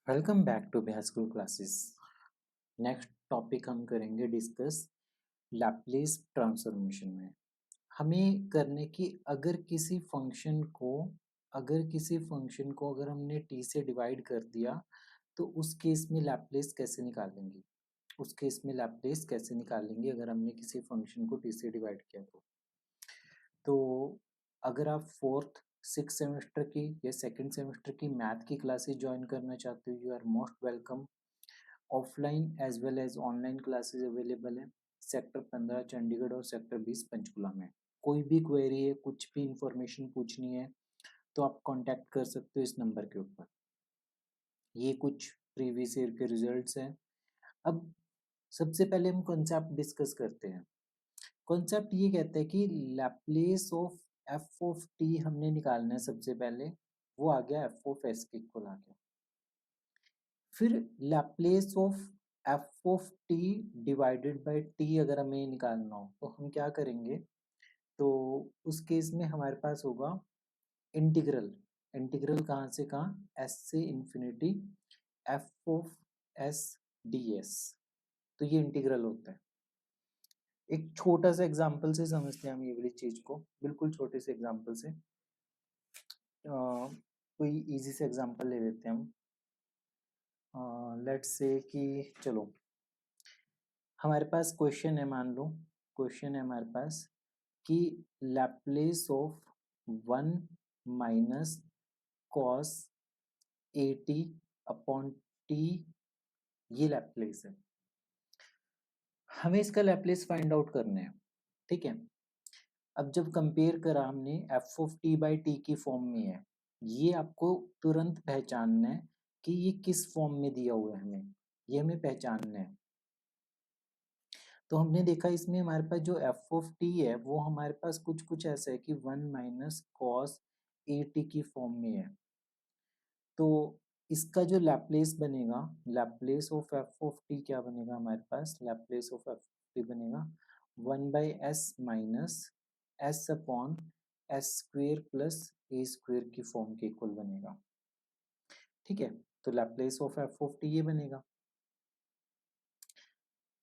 Welcome back to Bihar school classes. Next topic हम करेंगे discuss Laplace transformation में। हमें करने की अगर किसी फंक्शन को अगर हमने t से डिवाइड कर दिया तो उस केस में लैप्लेस कैसे निकालेंगे अगर हमने किसी फंक्शन को t से डिवाइड किया तो अगर आप फोर्थ सिक्स सेमेस्टर की या सेकंड सेमेस्टर की मैथ की क्लासेस ज्वाइन करना चाहते हो, you are most welcome. Offline as well as online classes available है सेक्टर 15 चंडीगढ़ और सेक्टर 20 पंचकुला में। कोई भी क्वेरी है, कुछ भी इंफॉर्मेशन पूछनी है तो आप कांटेक्ट कर सकते हो इस नंबर के ऊपर। ये कुछ प्रीवियस ईयर के रिजल्ट्स हैं। अब सबसे पहले हम कॉन्सेप्ट डिस्कस करते हैं। कॉन्सेप्ट ये कहता है कि Laplace of F of T हमने निकालना है। सबसे पहले वो आ गया एफ ऑफ एस के इक्वल आ गया। फिर Laplace of F of T divided by T अगर हमें निकालना हो तो हम क्या करेंगे, तो उस केस में हमारे पास होगा इंटीग्रल। इंटीग्रल कहाँ से कहाँ, एस से infinity F of S D S. तो ये इंटीग्रल होता है। एक छोटा सा एग्जांपल से समझते हैं हम ये वाली चीज को, बिल्कुल छोटे से एग्जांपल से। कोई इजी से एग्जांपल ले लेते हैं हम। लेट्स से कि चलो हमारे पास क्वेश्चन है, मान लो क्वेश्चन है हमारे पास कि Laplace of 1 minus cos A t upon T, ये लैप्लेस है। हमें इसका लैप्लेस फाइंड आउट करना है, ठीक है। अब जब कंपेयर करा हमने F of T by T की फॉर्म में है, ये आपको तुरंत पहचानना है कि ये किस फॉर्म में दिया हुआ है। ये हमें पहचानना है। तो हमने देखा इसमें हमारे पास जो एफ ऑफ टी है वो हमारे पास कुछ कुछ ऐसा है कि 1 माइनस कॉस ए टी की फॉर्म में है। तो इसका जो लैप्लेस बनेगा, Laplace of F of T क्या बनेगा हमारे पास, लैप्लेस ऑफ एफ टी बनेगा 1 by s minus S upon S square plus A square की फॉर्म के इक्वल बनेगा, ठीक है। तो Laplace of F of T ये बनेगा।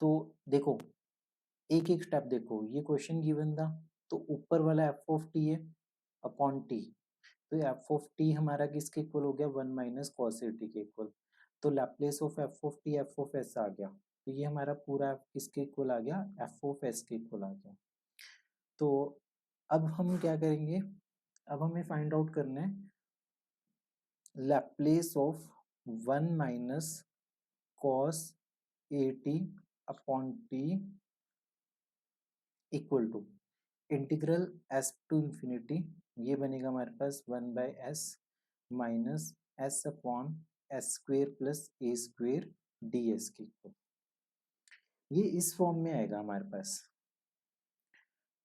तो देखो एक एक स्टेप देखो, ये क्वेश्चन गिवन था तो ऊपर वाला एफ ऑफ टी है अपॉन टी, तो एफ ऑफ टी हमारा किसके इक्वल हो गया, 1 माइनस कॉस ए टी के इक्वल। तो Laplace of F of T F of S आ गया, तो ये हमारा पूरा किसके इक्वल आ गया, एफ ऑफ एस के इक्वल आ गया। तो अब हम क्या करेंगे, अब हमें फाइंड आउट करना है Laplace of 1 minus cos A t upon t equal to integral s to infinity, ये बनेगा हमारे पास 1 by s minus S upon S square plus A square D s के इक्वल। ये इस फॉर्म में आएगा हमारे पास।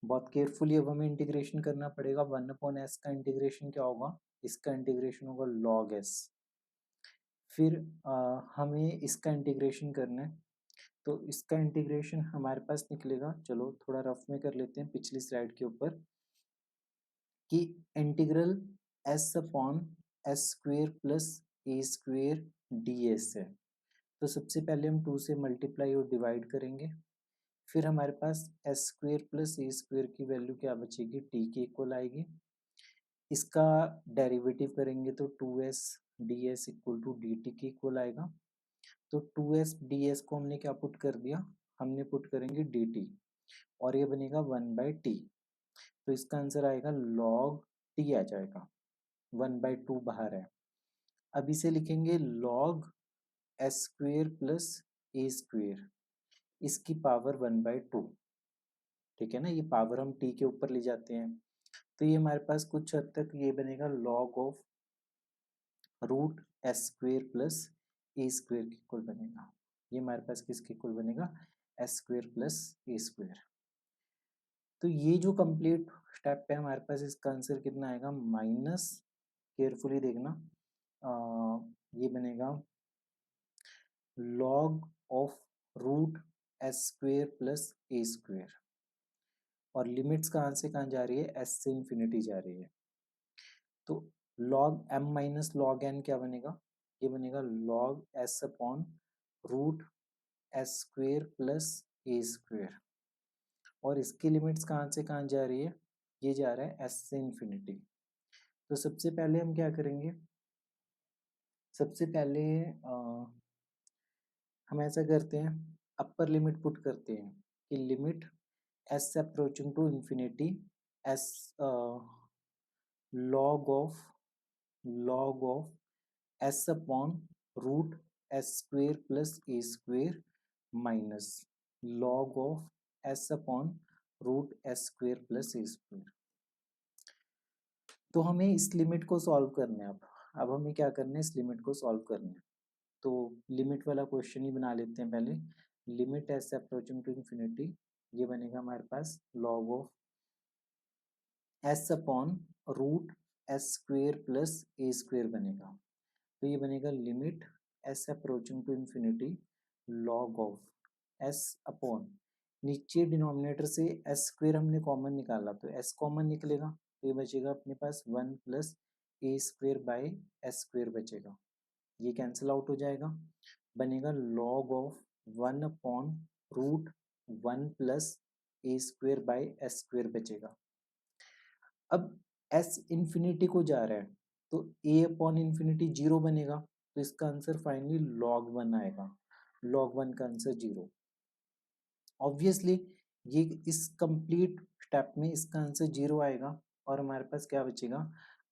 बहुत केयरफुली अब हमें इंटीग्रेशन करना पड़ेगा। 1 अपॉन एस का इंटीग्रेशन क्या होगा, इसका इंटीग्रेशन होगा लॉग एस। फिर हमें इसका इंटीग्रेशन करना है, तो इसका इंटीग्रेशन हमारे पास निकलेगा, चलो थोड़ा रफ में कर लेते हैं पिछली स्लाइड के ऊपर, कि integral S upon S square plus ए स्क्वेयर डी एस है। तो सबसे पहले हम 2 से मल्टीप्लाई और डिवाइड करेंगे, फिर हमारे पास एस स्क्वेयर प्लस ए स्क्वेयर की वैल्यू क्या बचेगी, टी के इक्वल आएगी। इसका डेरिवेटिव करेंगे तो 2s ds equal to d t के इक्वल आएगा। तो 2s ds को हमने क्या पुट कर दिया, हमने पुट करेंगे dt, और ये बनेगा 1 बाई टी। तो इसका आंसर आएगा log t आ जाएगा, 1 बाई 2 बाहर है। अब इसे लिखेंगे log एस स्क्वेयर प्लस ए स्क्वेयर, इसकी पावर 1 बाई 2, ठीक है ना। ये पावर हम t के ऊपर ले जाते हैं, तो ये हमारे पास कुछ हद तक ये बनेगा log of root S square plus A square के इक्वल बनेगा। ये हमारे पास किसके इक्वल बनेगा, एस स्क्वेयर प्लस ए स्क्वेयर। तो ये जो कंप्लीट स्टेप है हमारे पास, इसका आंसर कितना आएगा, माइनस, केयरफुली देखना, ये बनेगा log of root S square plus A square, और लिमिट्स कहाँ से कहाँ जा रही है, एस से इंफिनिटी जा रही है। तो log M minus log N क्या बनेगा, ये बनेगा log s upon root S square plus ए स्क्वेयर। और इसकी लिमिट्स कहाँ से कहाँ जा रही है, ये जा रहा है एस से इन्फिनिटी। तो सबसे पहले हम क्या करेंगे, सबसे पहले हम ऐसा करते हैं, अपर लिमिट पुट करते हैं कि limit S approaching to infinity S log of S upon root S square plus A square minus log of S upon root S square plus A square. तो हमें इस लिमिट को solve करना है। अब हमें क्या करना है, इस लिमिट को सॉल्व करना है। तो लिमिट वाला क्वेश्चन ही बना लेते हैं पहले। Limit S approaching to infinity, ये बनेगा हमारे पास log of S upon root S square plus A square बनेगा। तो ये बनेगा limit S approaching to infinity log of S upon, नीचे डिनोमिनेटर से एस स्क्वेयर हमने कॉमन निकाला तो एस कॉमन निकलेगा, तो ये बचेगा अपने पास 1 plus A square by s square बचेगा, ये कैंसिल आउट हो जाएगा, बनेगा log of 1 upon root 1 plus A square by s square बचेगा। अब एस इन्फिनिटी को जा रहा है तो ए अपॉन इन्फिनिटी 0 बनेगा, तो इसका आंसर फाइनली log 1 आएगा। log 1 का आंसर 0। ऑब्वियसली ये इस कंप्लीट स्टेप में इसका आंसर 0 आएगा और हमारे पास क्या बचेगा,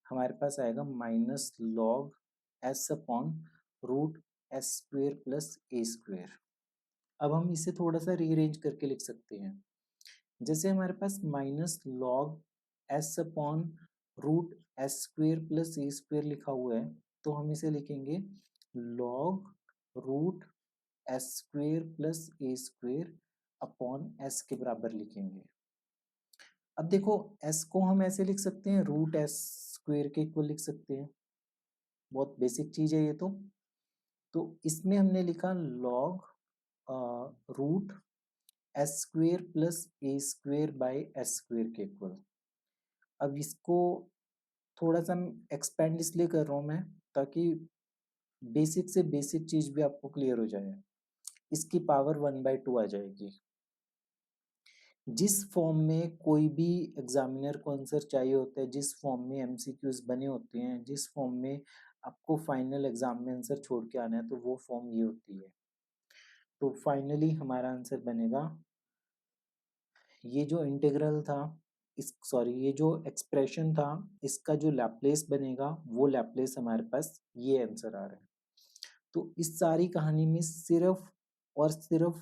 हमारे पास आएगा minus log S upon root S square plus ए स्क्वेयर। अब हम इसे थोड़ा सा रीअरेंज करके लिख सकते हैं, जैसे हमारे पास minus log S upon root S square plus ए स्क्वेयर लिखा हुआ है, तो हम इसे लिखेंगे log root S square plus ए स्क्वेयर अपॉन एस के बराबर लिखेंगे। अब देखो एस को हम ऐसे लिख सकते हैं, रूट एस स्क्वेयर के इक्वल लिख सकते हैं, बहुत बेसिक चीज है ये तो इसमें हमने लिखा log root S square plus A square by s square के इक्वल। अब इसको थोड़ा सा एक्सपेंड इसलिए कर रहा हूँ मैं ताकि बेसिक से बेसिक चीज भी आपको क्लियर हो जाए। इसकी पावर 1/2 आ जाएगी। जिस फॉर्म में कोई भी एग्जामिनर को आंसर चाहिए होता है, जिस फॉर्म में एमसीक्यूज बने होते हैं, जिस फॉर्म में आपको फाइनल एग्जाम में आंसर छोड़ के आना है, तो वो फॉर्म ये होती है। तो फाइनली हमारा आंसर बनेगा, ये जो इंटीग्रल था इस सॉरी ये जो एक्सप्रेशन था इसका जो लैप्लेस बनेगा वो लैप्लेस हमारे पास ये आंसर आ रहा है। तो इस सारी कहानी में सिर्फ और सिर्फ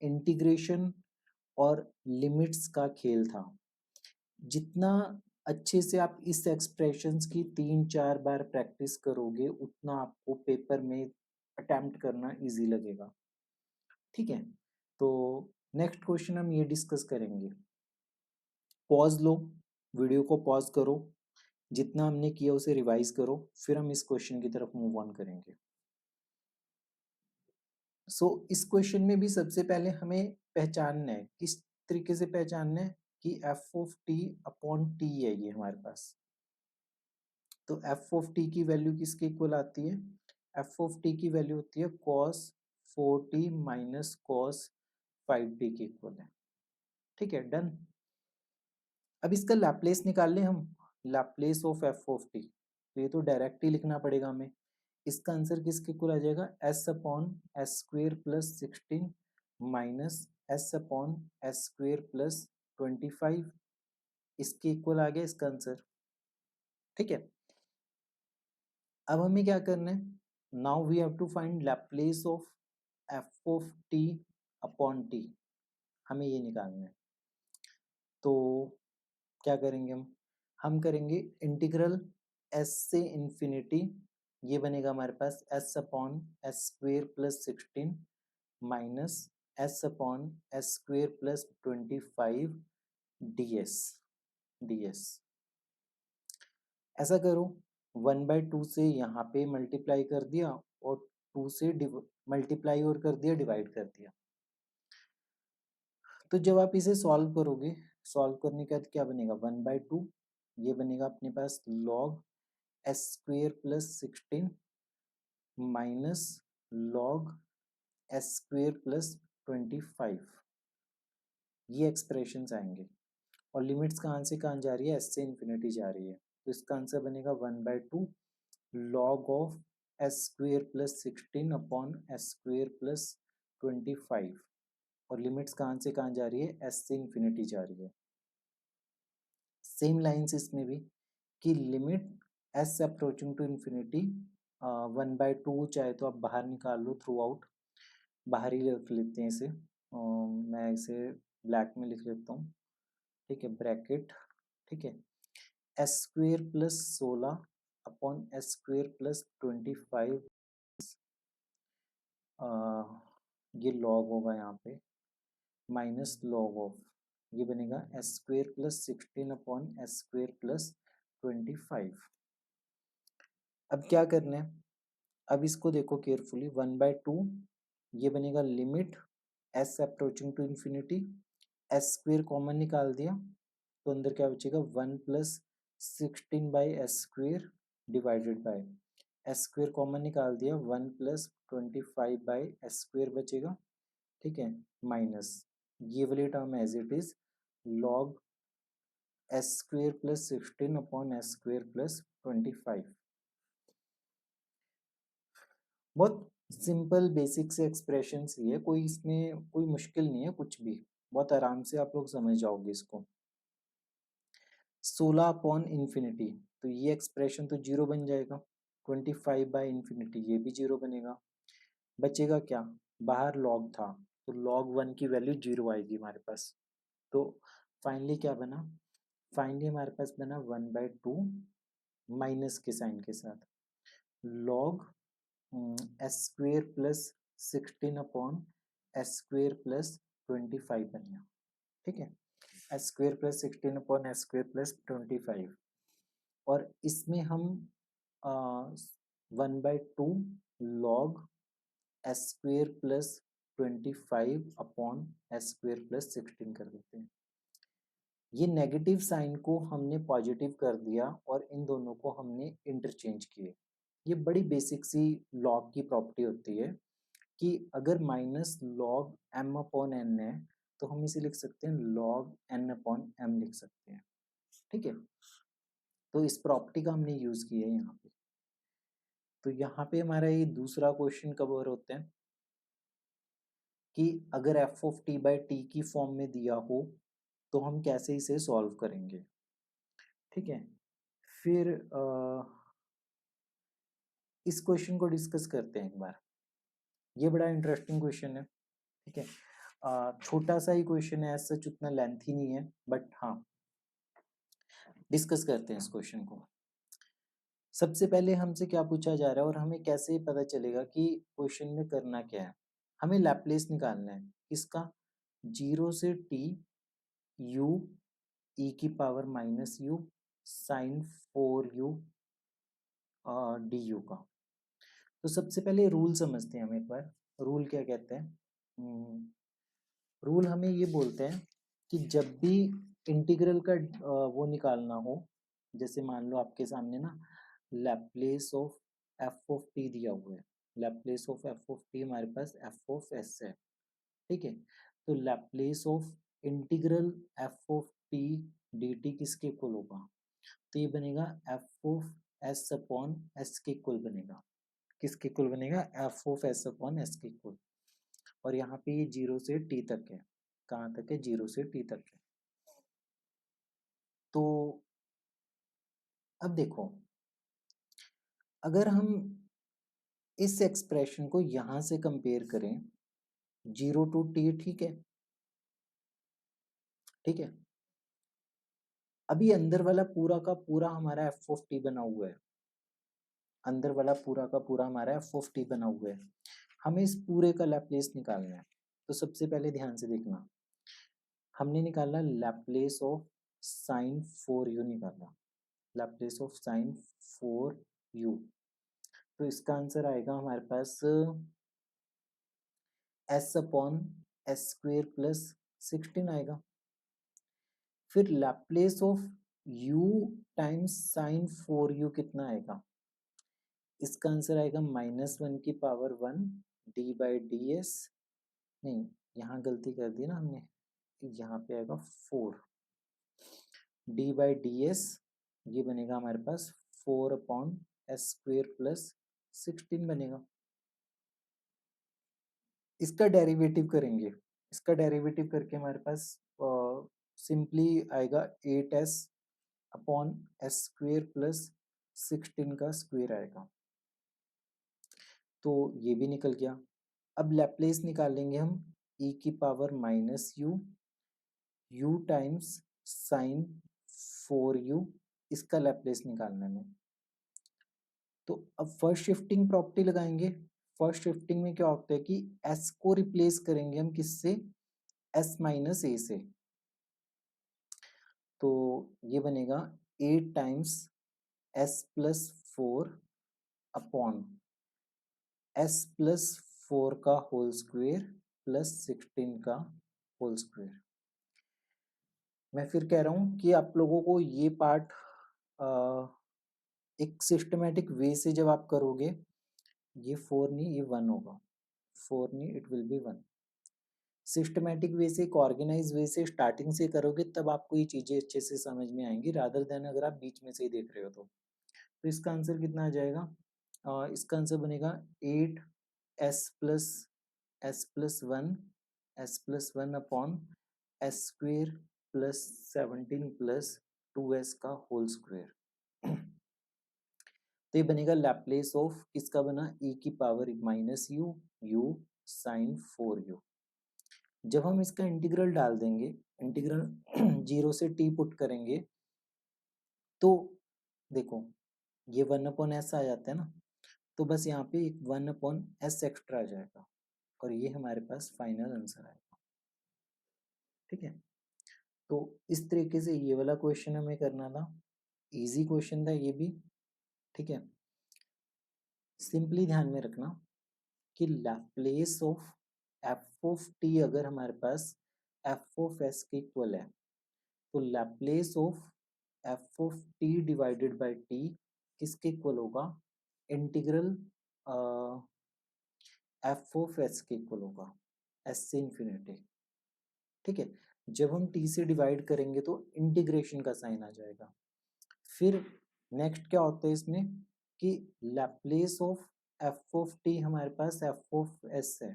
इंटीग्रेशन और लिमिट्स का खेल था। जितना अच्छे से आप इस एक्सप्रेशंस की 3-4 बार प्रैक्टिस करोगे उतना आपको पेपर में अटेम्प्ट करना इजी लगेगा। ठीक है, तो नेक्स्ट क्वेश्चन हम ये डिस्कस करेंगे। पॉज लो, वीडियो को पॉज करो, जितना हमने किया उसे रिवाइज करो, फिर हम इस क्वेश्चन की तरफ मूव ऑन करेंगे। इस क्वेश्चन में भी सबसे पहले हमें पहचानना है, किस तरीके से पहचानना है कि F of t upon T है ये हमारे पास। तो एफ ऑफ टी की वैल्यू किसके इक्वल आती है, एफ ऑफ टी की वैल्यू होती है cos 4t minus cos 5t के इक्वल है। ठीक है, डन। अब इसका लैप्लेस निकाल लें हम, Laplace of F of T, तो ये तो डायरेक्ट ही लिखना पड़ेगा हमें। इसका आंसर किसके इक्वल आ जाएगा, S upon S square plus 16 minus S upon S square plus 25, इसके इक्वल आ गया इसका आंसर। ठीक है, अब हमें क्या करना है, now we have to find Laplace of F of t upon t, हमें ये निकालना है। तो क्या करेंगे हम करेंगे इंटीग्रल एस से इंफिनिटी, ये बनेगा हमारे पास S upon S square plus 16 minus S upon S square plus 25 ds। ऐसा करो 1/2 से यहाँ पे मल्टीप्लाई कर दिया और 2 से मल्टीप्लाई और कर दिया, डिवाइड कर दिया। तो जब आप इसे सॉल्व करोगे, सॉल्व करने के बाद क्या बनेगा, 1/2, ये बनेगा अपने पास log S square plus 16 minus log s square plus 25, ये एक्सप्रेशंस आएंगे। और लिमिट्स कहाँ से कहाँ जा रही है, एस से इन्फिनिटी जा रही है, तो इसका आंसर बनेगा 1/2 log of S square plus 16 upon S square plus 25। और लिमिट्स कहाँ से कहाँ जा रही है, एस से इन्फिनिटी जा रही है। सेम लाइन्स इसमें भी कि limit S approaching to infinity 1/2, चाहे तो आप बाहर निकाल लो थ्रू आउट, बाहर ही लिख लेते हैं इसे, मैं इसे ब्लैक में लिख लेता हूँ, ठीक है, ब्रैकेट, ठीक है, S square plus 16 upon S square plus 25, ये लॉग होगा यहाँ पे, माइनस लॉग ऑफ, ये बनेगा s square plus 16 upon S square plus 25। अब क्या करना है, अब इसको देखो केयरफुली, 1/2 ये बनेगा limit S approaching to infinity, s square common निकाल दिया तो अंदर क्या बचेगा, 1 प्लस 16/s² divided by, s square common निकाल दिया, 1 प्लस 25/s² बचेगा, ठीक है, माइनस ये वाली term as it is log s square plus 16 upon S square plus 25। बहुत सिंपल बेसिक से एक्सप्रेशंस ही है, कोई इसमें कोई मुश्किल नहीं है कुछ भी, बहुत आराम से आप लोग समझ जाओगे इसको। 16 अपॉन इन्फिनिटी, तो ये एक्सप्रेशन तो जीरो बन जाएगा, 25/इन्फिनिटी ये भी जीरो बनेगा, बचेगा क्या, बाहर लॉग था तो log 1 की वैल्यू जीरो आएगी हमारे पास, तो फाइनली क्या बना, फाइनली हमारे पास बना 1/2 माइनस के साइन के साथ log s square plus 16 upon S square plus 25 बन गया, ठीक है, S square plus 16 upon S square plus 25। और इसमें हम 1/2 log s square plus 25 upon S square plus 16 कर देते हैं। ये नेगेटिव साइन को हमने पॉजिटिव कर दिया और इन दोनों को हमने इंटरचेंज किए। ये बड़ी बेसिक सी लॉग की प्रॉपर्टी होती है कि अगर minus log m upon n है तो हम इसे लिख सकते हैं लॉग एन अपॉन एम लिख सकते हैं, ठीक है, तो इस प्रॉपर्टी का हमने यूज किया है यहाँ पे। तो यहाँ पे हमारा ये दूसरा क्वेश्चन कवर होता है कि अगर F of T by T की फॉर्म में दिया हो तो हम कैसे इसे सॉल्व करेंगे, ठीक है। फिर इस क्वेश्चन को डिस्कस करते हैं एक बार, ये बड़ा इंटरेस्टिंग क्वेश्चन है, ठीक है, छोटा सा ही क्वेश्चन है, सच उतना लेंथी नहीं है, बट हाँ डिस्कस करते हैं इस क्वेश्चन को। सबसे पहले हमसे क्या पूछा जा रहा है और हमें कैसे पता चलेगा कि क्वेश्चन में करना क्या है, हमें लैप्लेस निकालना है इसका, 0 से t u e की power minus u sine 4u du का। तो सबसे पहले रूल समझते हैं हम एक बार, रूल क्या कहते हैं, रूल हमें ये बोलते हैं कि जब भी इंटीग्रल का वो निकालना हो, जैसे मान लो आपके सामने ना Laplace of F of T दिया हुआ है, Laplace of F of T हमारे पास एफ ऑफ एस है, ठीक है, तो Laplace of integral F of T D T किसके इक्वल होगा, तो ये बनेगा F of S upon S के इक्वल बनेगा, किसके इक्वल बनेगा, F of S upon S के इक्वल। और यहाँ पे ये 0 से टी तक है, कहाँ तक है, 0 से टी तक है। तो अब देखो, अगर हम इस एक्सप्रेशन को यहां से कंपेयर करें 0 to t, ठीक है, ठीक है, अभी अंदर वाला पूरा का पूरा हमारा एफ ऑफ टी बना हुआ है, अंदर वाला पूरा का पूरा हमारा एफ ऑफ टी बना हुआ है, हमें इस पूरे का लैप्लेस निकालना है। तो सबसे पहले ध्यान से देखना, हमने निकाला लैप्लेस ऑफ साइन 4u निकाला, लैप्लेस ऑफ साइन 4u, तो इसका आंसर आएगा हमारे पास S upon S square plus 16 आएगा। फिर Laplace of u times sine 4u कितना आएगा, इसका आंसर आएगा -1 की power 1 D by D S, नहीं यहाँ गलती कर दी ना हमने, यहाँ पे आएगा 4 डी बाई डी एस, ये बनेगा हमारे पास 4/s² प्लस 16 बनेगा। इसका डेरिवेटिव करेंगे, इसका डेरिवेटिव करके हमारे पास सिंपली आएगा 8s/s² प्लस 16 का स्क्वायर आएगा, तो ये भी निकल गया। अब लैप्लेस निकालेंगे हम e की power -u, u times sine 4u, इसका लैप्लेस निकालने में। तो अब फर्स्ट शिफ्टिंग प्रॉपर्टी लगाएंगे। फर्स्ट शिफ्टिंग में क्या होता है कि s को रिप्लेस करेंगे हम किससे, s माइनस a से, तो ये बनेगा 8 times s plus 4 upon s plus 4 का होल स्क्वायर प्लस 16 का होल स्क्वायर। मैं फिर कह रहा हूँ कि आप लोगों को ये पार्ट एक सिस्टमेटिक वे से जब आप करोगे, ये 4 नहीं ये 1 होगा, 4 नहीं it will be 1। Systematic way से, एक ऑर्गेनाइज वे से स्टार्टिंग से करोगे तब आपको ये चीज़ें अच्छे से समझ में आएंगी, रादर देन अगर आप बीच में से ही देख रहे हो तो इसका आंसर कितना आ जाएगा, इसका आंसर बनेगा 8s+1 upon s² plus 17 plus 2s का होल स्क्वायर। तो ये बनेगा लैप्लेस ऑफ, किसका बना, e की power -u, u sine 4u। जब हम इसका इंटीग्रल डाल देंगे, इंटीग्रल 0 से t पुट करेंगे, तो देखो ये 1/s आ जाता है ना, तो बस यहाँ पे एक 1/s एक्स्ट्रा आ जाएगा और ये हमारे पास फाइनल आंसर आएगा। ठीक है, तो इस तरीके से ये वाला क्वेश्चन हमें करना था, इजी क्वेश्चन था ये भी। ठीक है, सिंपली ध्यान में रखना कि Laplace of F of T अगर हमारे पास एफ ऑफ एस के इक्वल है, तो Laplace of F of T divided by T किसके इक्वल होगा, इंटीग्रल एफ ऑफ एस के इक्वल होगा, एस से इंफिनिटी। ठीक है, जब हम टी से डिवाइड करेंगे तो इंटीग्रेशन का साइन आ जाएगा। फिर नेक्स्ट क्या होता है इसमें कि Laplace of F of T हमारे पास एफ ऑफ एस है।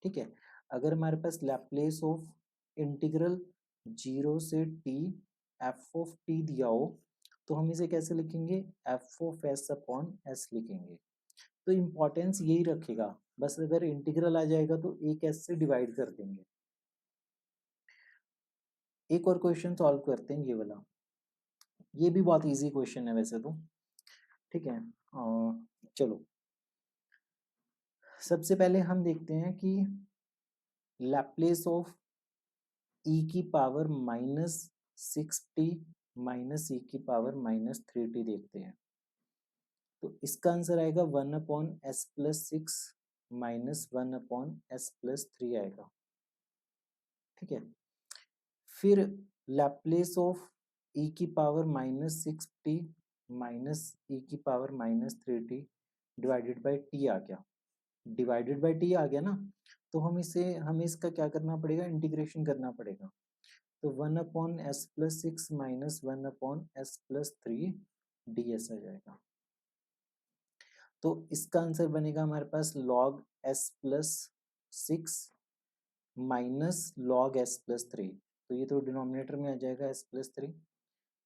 ठीक है, अगर हमारे पास लैप्लेस ऑफ इंटीग्रल 0 से टी एफ ऑफ टी दिया हो तो हम इसे कैसे लिखेंगे, F of S upon S लिखेंगे। तो इम्पोर्टेंस यही रखेगा, बस अगर इंटीग्रल आ जाएगा तो एक एस से डिवाइड कर देंगे। एक और क्वेश्चन सॉल्व करते हैं, ये वाला, ये भी बहुत इजी क्वेश्चन है वैसे तो। ठीक है, चलो सबसे पहले हम देखते हैं कि लैप्लेस ऑफ e की पावर -6t माइनस e की पावर -3t देखते हैं। तो इसका आंसर आएगा 1/s+6 माइनस 1/s+3 आएगा। ठीक है, फिर लैप्लेस ऑफ e की पावर -6t माइनस e की power -3t divided by t आ गया, डिवाइडेड बाई t आ गया ना, तो हमें इसका क्या करना पड़ेगा, इंटीग्रेशन करना पड़ेगा। तो 1/s+6 माइनस 1/s+3 ds आ जाएगा। तो इसका आंसर बनेगा हमारे पास log s+6 minus log s+3, तो ये तो डिनोमिनेटर में आ जाएगा s+3।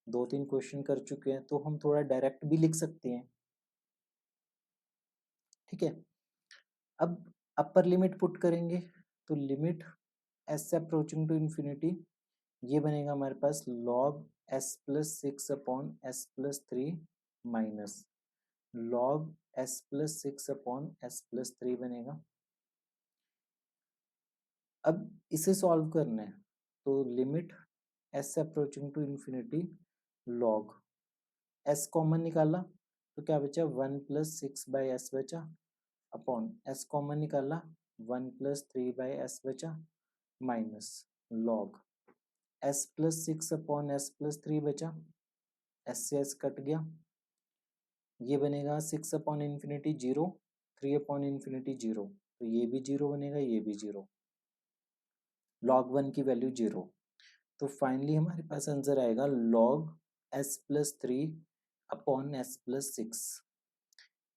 2-3 क्वेश्चन कर चुके हैं तो हम थोड़ा डायरेक्ट भी लिख सकते हैं। ठीक है, अब अपर लिमिट पुट करेंगे, तो limit s approaching to infinity, ये बनेगा हमारे पास log s+6 अपॉन s+3 माइनस log s+6 अपॉन s+3 बनेगा। अब इसे सॉल्व करना है, तो limit s approaching to infinity log s common निकाला तो क्या बचा, 1+6/s बचा, अपॉन s कॉमन निकाला 1+3/s बचा, माइनस log s+6 अपॉन s+3 बचा, s से s कट गया, ये बनेगा 6/∞ 0, 3/∞ 0, तो ये भी 0 बनेगा, ये भी 0, log 1 की वैल्यू 0। तो फाइनली हमारे पास आंसर आएगा log s+3/s+6,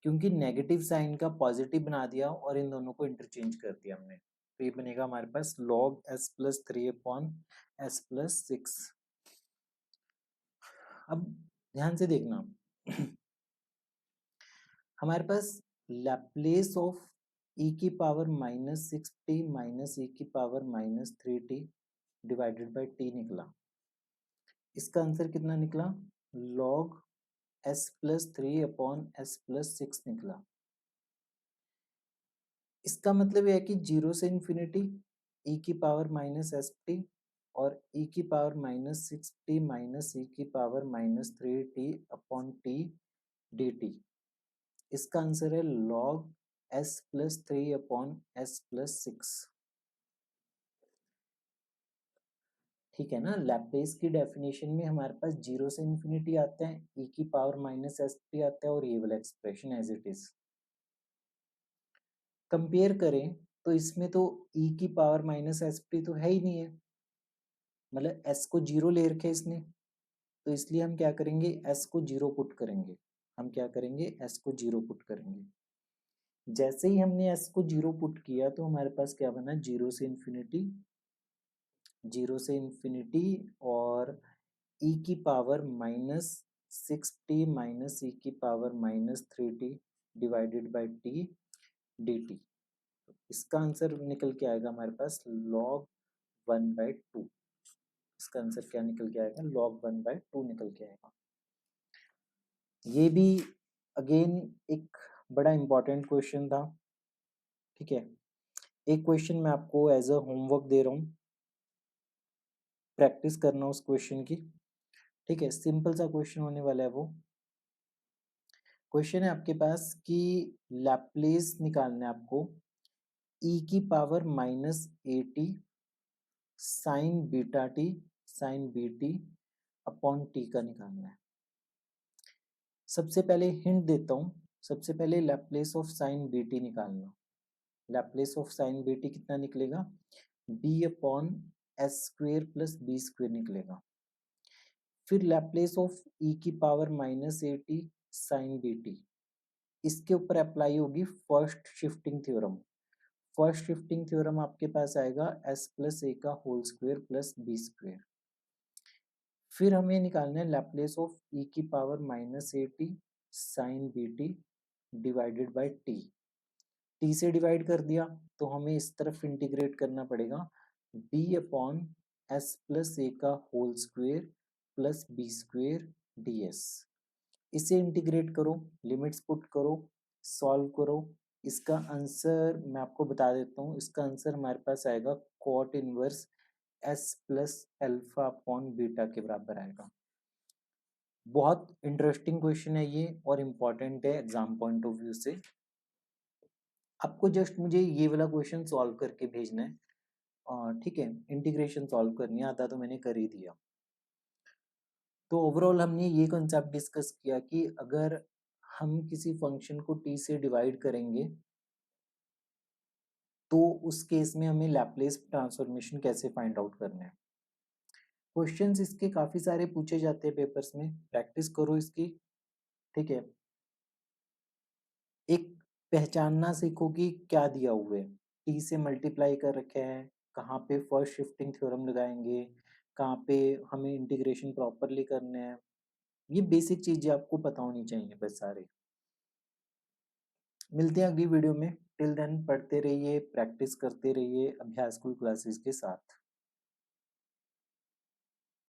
क्योंकि नेगेटिव साइन का पॉजिटिव बना दिया और इन दोनों को इंटरचेंज कर दिया हमने, तो ये बनेगा हमारे पास log s+3/s+6। अब ध्यान से देखना हमारे पास लैप्लेस ऑफ e की पावर -6t माइनस e की power -3t divided by t निकला। इसका आंसर कितना निकला? log s+3/s+6 निकला। इसका मतलब यह है कि 0 से इन्फिनिटी e की पावर -st और e की पावर -6t माइनस e की पावर -3t/t dt। इसका आंसर है log s+3/s+6। ठीक है ना, लैप्लेस की डेफिनेशन में हमारे पास 0 से इन्फिनिटी आता है, e की पावर -st आता है और ये वाला expression as it is. Compare करें तो इसमें तो e की पावर -st तो है ही नहीं है, मतलब s को 0 ले रखे इसने, तो इसलिए हम क्या करेंगे, s को 0 पुट करेंगे। हम क्या करेंगे, s को 0 पुट करेंगे। जैसे ही हमने s को 0 पुट किया तो हमारे पास क्या बना, 0 से इन्फिनिटी, 0 से इन्फिनिटी और e की पावर -6t माइनस e की power -3t divided by t dt। इसका आंसर निकल के आएगा हमारे पास log 1/2। इसका आंसर क्या निकल के आएगा, log 1/2 निकल के आएगा। ये भी अगेन एक बड़ा इंपॉर्टेंट क्वेश्चन था। ठीक है, एक क्वेश्चन मैं आपको एज अ होमवर्क दे रहा हूँ, प्रैक्टिस करना उस क्वेश्चन की। ठीक है, सिंपल सा क्वेश्चन होने वाला है वो। क्वेश्चन है आपके पास कि लैप्लेस निकालना है आपको e की power -at sine beta t sine bt upon t का निकालना है। सबसे पहले हिंट देता हूँ, सबसे पहले लैप्लेस ऑफ साइन bt निकालना। लैप्लेस ऑफ साइन bt कितना निकलेगा, b/s² प्लस b² निकलेगा। फिर लैप्लेस ऑफ e की पावर -at साइन bt, इसके ऊपर अप्लाई होगी first shifting theorem. First shifting theorem आपके पास आएगा s+a का होल स्क्वायर प्लस b²। फिर हमें निकालना है लैप्लेस ऑफ e की power -at sine bt divided by t। t से डिवाइड कर दिया तो हमें इस तरफ इंटीग्रेट करना पड़ेगा, b/s+a का whole square plus b² ds। इसे इंटीग्रेट करो, लिमिट्स पुट करो, सॉल्व करो। इसका आंसर मैं आपको बता देता हूँ, इसका आंसर हमारे पास आएगा cot इनवर्स s+α/β के बराबर आएगा। बहुत इंटरेस्टिंग क्वेश्चन है ये और इम्पोर्टेंट है एग्जाम पॉइंट ऑफ व्यू से। आपको जस्ट मुझे ये वाला क्वेश्चन सॉल्व करके भेजना है, ठीक है, इंटीग्रेशन सॉल्व करनी है, आधा तो मैंने कर ही दिया। तो ओवरऑल हमने ये कॉन्सेप्ट डिस्कस किया कि अगर हम किसी फंक्शन को t से डिवाइड करेंगे तो उस केस में हमें लैप्लेस ट्रांसफॉर्मेशन कैसे फाइंड आउट करना है। क्वेश्चंस इसके काफी सारे पूछे जाते हैं पेपर्स में, प्रैक्टिस करो इसकी। ठीक है, एक पहचानना सीखो कि क्या दिया हुआ है, t से मल्टीप्लाई कर रखे हैं, कहाँ पे फर्स्ट शिफ्टिंग थ्योरम लगाएंगे, कहाँ पे हमें इंटीग्रेशन प्रॉपरली करना है। ये बेसिक चीजें आपको पता होनी चाहिए बस सारे। मिलते हैं अगली वीडियो में, टिल देन पढ़ते रहिए, प्रैक्टिस करते रहिए अभ्यास स्कूल क्लासेस के साथ।